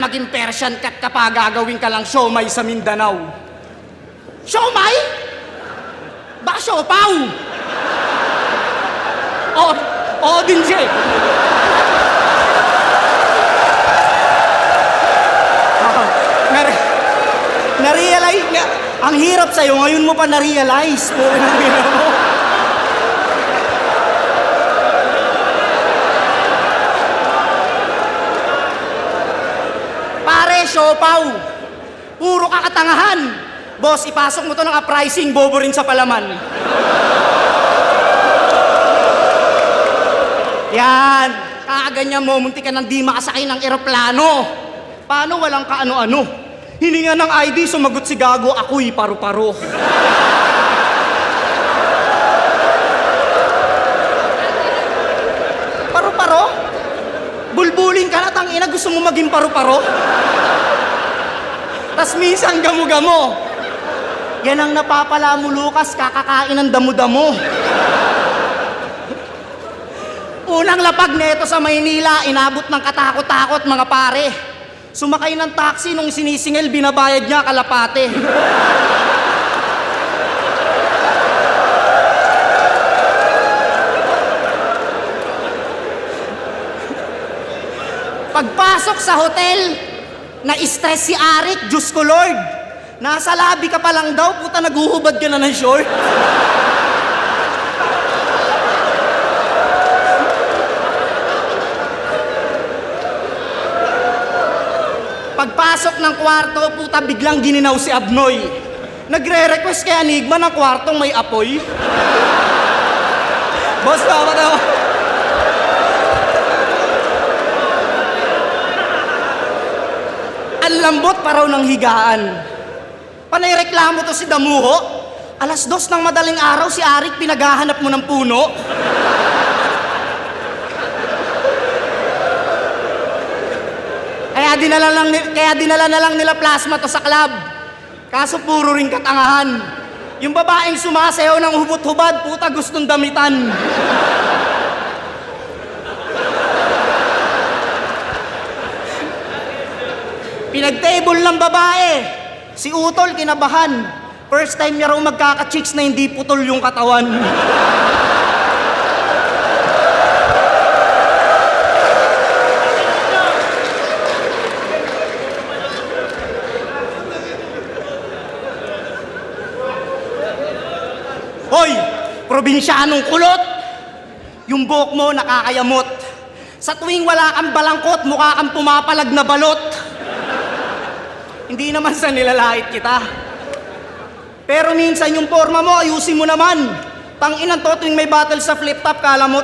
Maging Persian cat ka pa, gagawin ka lang siomay sa Mindanao. Siomay? Baka siopaw? Oo din siya. Na-realize nga, ang hirap sa'yo, ngayon mo pa na-realize. Pare, siopaw. Puro kakatangahan. Boss, ipasok mo to ng uprising, bobo rin sa palaman. Yan. Kakaganyan mo, munti ka nang di makasakay ng eroplano. Paano walang kaano-ano? Hininga ng ID, sumagot si Gago, ako'y paru-paro. Paru-paro? Bulbulin ka na, tangina, gusto mo maging paru-paro? Tas minsan gamo-gamo. Yan ang napapala mo, Lucas, kakakain ng damo-damo. Unang lapag neto sa Maynila, inabot ng katakot-takot, mga pare. Sumakay ng taxi nung sinisingil, binabayad niya kalapate. Pagpasok sa hotel, na-stress si Arik, Diyos ko Lord. Nasa labi ka pa lang daw, puta, naguhubad ka na ng short. Pagpasok ng kwarto, puta, biglang gininaw si Abnoy. Nagre-request kay Enigma ng kwartong may apoy. Boss, tama na. Ang lambot pa raw ng higaan. Panayreklamo to si Damuho. 2:00 ng madaling araw, si Arik pinaghahanap mo ng puno. Kaya dinala na lang nila plasma to sa club. Kaso puro ring katangahan. Yung babaeng sumasayaw ng hubot-hubad, puta, gustong damitan. Pinag-table ng babae. Si Utol kinabahan. First time niya raw magkaka-chicks na hindi putol yung katawan. Hoy, probinsyanong kulot! Yung buhok mo nakakayamot. Sa tuwing wala kang balangkot, mukha kang pumapalag na balot. Hindi naman sa nilalait kita. Pero minsan yung forma mo, ayusin mo naman. Tanginan to, tuwing may battle sa flip-top, kala mo